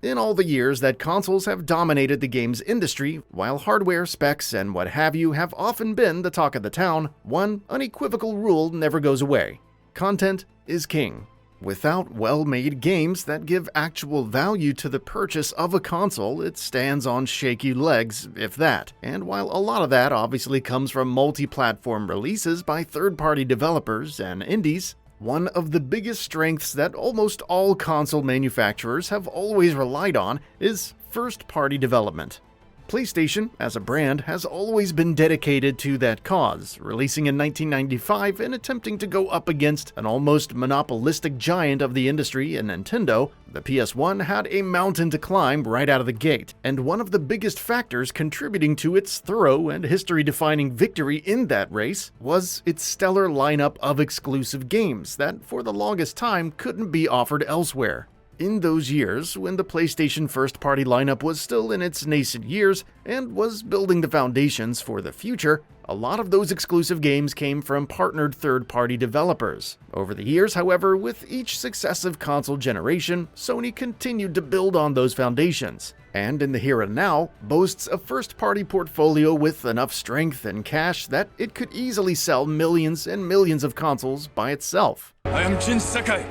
In all the years that consoles have dominated the games industry, while hardware, specs, and what have you have often been the talk of the town, one unequivocal rule never goes away: content is king. Without well-made games that give actual value to the purchase of a console, it stands on shaky legs, if that. And while a lot of that obviously comes from multi-platform releases by third-party developers and indies, one of the biggest strengths that almost all console manufacturers have always relied on is first-party development. PlayStation, as a brand, has always been dedicated to that cause, releasing in 1995 and attempting to go up against an almost monopolistic giant of the industry in Nintendo. The PS1 had a mountain to climb right out of the gate, and one of the biggest factors contributing to its thorough and history-defining victory in that race was its stellar lineup of exclusive games that, for the longest time, couldn't be offered elsewhere. In those years, when the PlayStation first-party lineup was still in its nascent years and was building the foundations for the future, a lot of those exclusive games came from partnered third-party developers. Over the years, however, with each successive console generation, Sony continued to build on those foundations, and in the here and now, boasts a first-party portfolio with enough strength and cash that it could easily sell millions and millions of consoles by itself. I am Jin Sakai,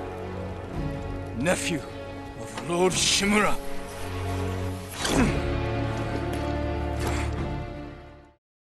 nephew of Lord Shimura.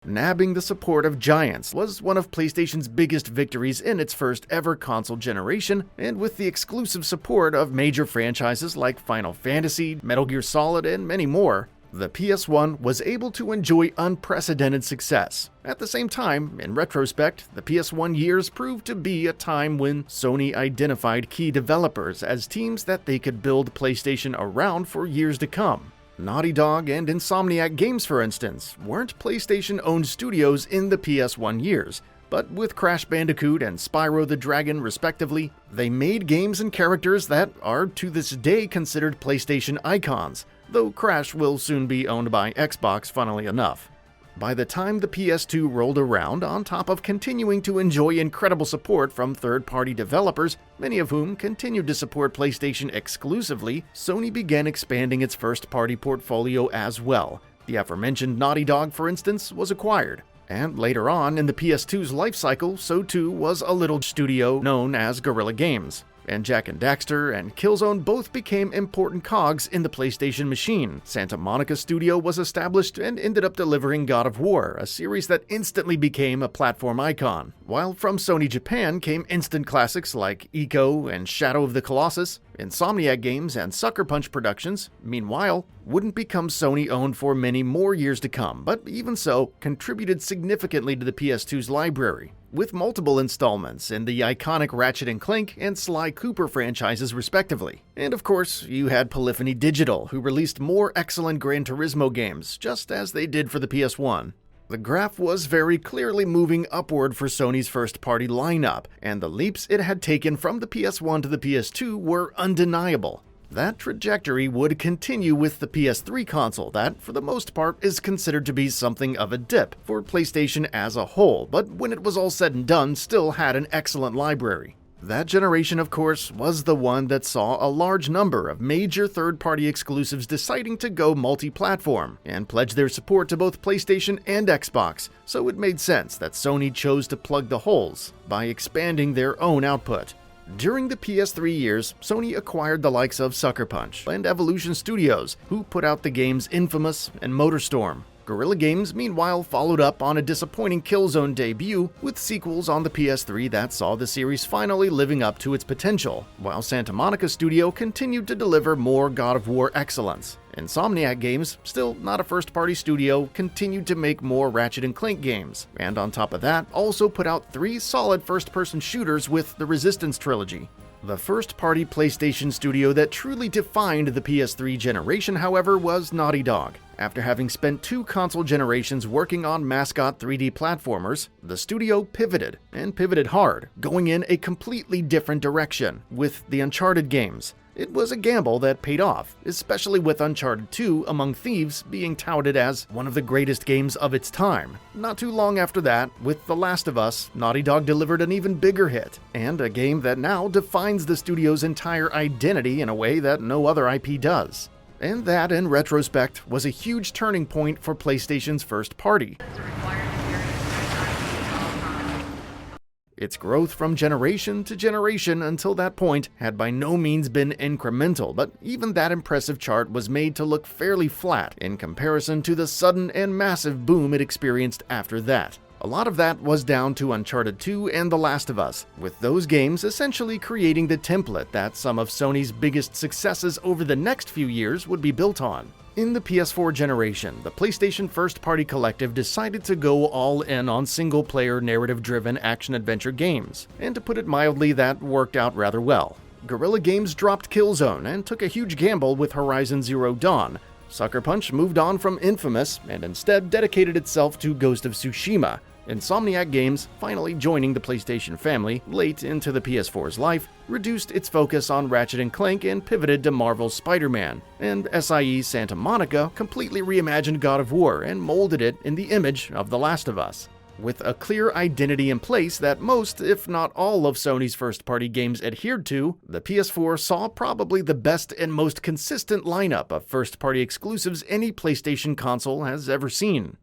Nabbing the support of giants was one of PlayStation's biggest victories in its first ever console generation, and with the exclusive support of major franchises like Final Fantasy, Metal Gear Solid, and many more, the PS1 was able to enjoy unprecedented success. At the same time, in retrospect, the PS1 years proved to be a time when Sony identified key developers as teams that they could build PlayStation around for years to come. Naughty Dog and Insomniac Games, for instance, weren't PlayStation-owned studios in the PS1 years, but with Crash Bandicoot and Spyro the Dragon respectively, they made games and characters that are to this day considered PlayStation icons, though Crash will soon be owned by Xbox, funnily enough. By the time the PS2 rolled around, on top of continuing to enjoy incredible support from third-party developers, many of whom continued to support PlayStation exclusively, Sony began expanding its first-party portfolio as well. The aforementioned Naughty Dog, for instance, was acquired. And later on in the PS2's life cycle, so too was a little studio known as Guerrilla Games. And Jak and Daxter and Killzone both became important cogs in the PlayStation machine. Santa Monica Studio was established and ended up delivering God of War, a series that instantly became a platform icon. While from Sony Japan came instant classics like Ico and Shadow of the Colossus, Insomniac Games and Sucker Punch Productions, meanwhile, wouldn't become Sony-owned for many more years to come, but even so, contributed significantly to the PS2's library, with multiple installments in the iconic Ratchet & Clank and Sly Cooper franchises respectively. And of course, you had Polyphony Digital, who released more excellent Gran Turismo games, just as they did for the PS1. The graph was very clearly moving upward for Sony's first-party lineup, and the leaps it had taken from the PS1 to the PS2 were undeniable. That trajectory would continue with the PS3 console that, for the most part, is considered to be something of a dip for PlayStation as a whole, but when it was all said and done, still had an excellent library. That generation, of course, was the one that saw a large number of major third-party exclusives deciding to go multi-platform and pledge their support to both PlayStation and Xbox, so it made sense that Sony chose to plug the holes by expanding their own output. During the PS3 years, Sony acquired the likes of Sucker Punch and Evolution Studios, who put out the games Infamous and MotorStorm. Guerrilla Games, meanwhile, followed up on a disappointing Killzone debut with sequels on the PS3 that saw the series finally living up to its potential, while Santa Monica Studio continued to deliver more God of War excellence. Insomniac Games, still not a first-party studio, continued to make more Ratchet & Clank games, and on top of that, also put out 3 solid first-person shooters with the Resistance trilogy. The first-party PlayStation studio that truly defined the PS3 generation, however, was Naughty Dog. After having spent 2 console generations working on mascot 3D platformers, the studio pivoted, and pivoted hard, going in a completely different direction with the Uncharted games. It was a gamble that paid off, especially with Uncharted 2 Among Thieves being touted as one of the greatest games of its time. Not too long after that, with The Last of Us, Naughty Dog delivered an even bigger hit, and a game that now defines the studio's entire identity in a way that no other IP does. And that, in retrospect, was a huge turning point for PlayStation's first party. Its growth from generation to generation until that point had by no means been incremental, but even that impressive chart was made to look fairly flat in comparison to the sudden and massive boom it experienced after that. A lot of that was down to Uncharted 2 and The Last of Us, with those games essentially creating the template that some of Sony's biggest successes over the next few years would be built on. In the PS4 generation, the PlayStation first-party collective decided to go all in on single-player narrative-driven action-adventure games, and to put it mildly, that worked out rather well. Guerrilla Games dropped Killzone and took a huge gamble with Horizon Zero Dawn. Sucker Punch moved on from Infamous and instead dedicated itself to Ghost of Tsushima. Insomniac Games, finally joining the PlayStation family late into the PS4's life, reduced its focus on Ratchet & Clank and pivoted to Marvel's Spider-Man, and SIE Santa Monica completely reimagined God of War and molded it in the image of The Last of Us. With a clear identity in place that most, if not all, of Sony's first-party games adhered to, the PS4 saw probably the best and most consistent lineup of first-party exclusives any PlayStation console has ever seen.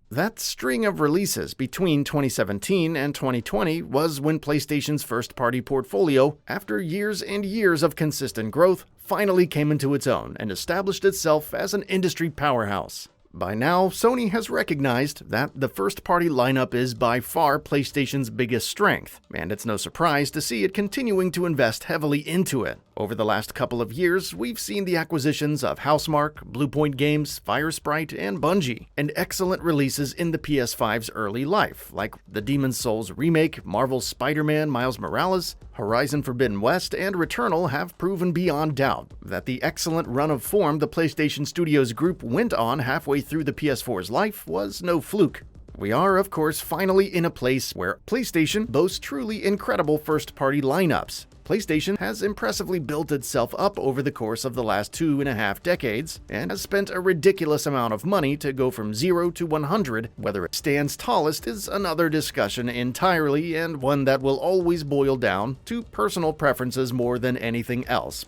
That string of releases between 2017 and 2020 was when PlayStation's first-party portfolio, after years and years of consistent growth, finally came into its own and established itself as an industry powerhouse. By now, Sony has recognized that the first-party lineup is by far PlayStation's biggest strength, and it's no surprise to see it continuing to invest heavily into it. Over the last couple of years, we've seen the acquisitions of Housemarque, Bluepoint Games, Firesprite, and Bungie, and excellent releases in the PS5's early life, like the Demon's Souls remake, Marvel's Spider-Man Miles Morales, Horizon Forbidden West, and Returnal have proven beyond doubt that the excellent run of form the PlayStation Studios group went on halfway through the PS4's life was no fluke. We are, of course, finally in a place where PlayStation boasts truly incredible first-party lineups. PlayStation has impressively built itself up over the course of the last 2.5 decades, and has spent a ridiculous amount of money to go from 0 to 100. Whether it stands tallest is another discussion entirely, and one that will always boil down to personal preferences more than anything else.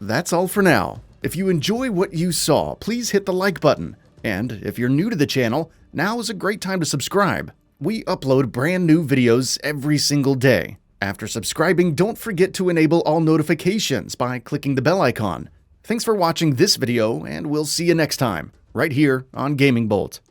That's all for now. If you enjoy what you saw, please hit the like button. And if you're new to the channel, now is a great time to subscribe. We upload brand new videos every single day. After subscribing, don't forget to enable all notifications by clicking the bell icon. Thanks for watching this video, and we'll see you next time, right here on GamingBolt.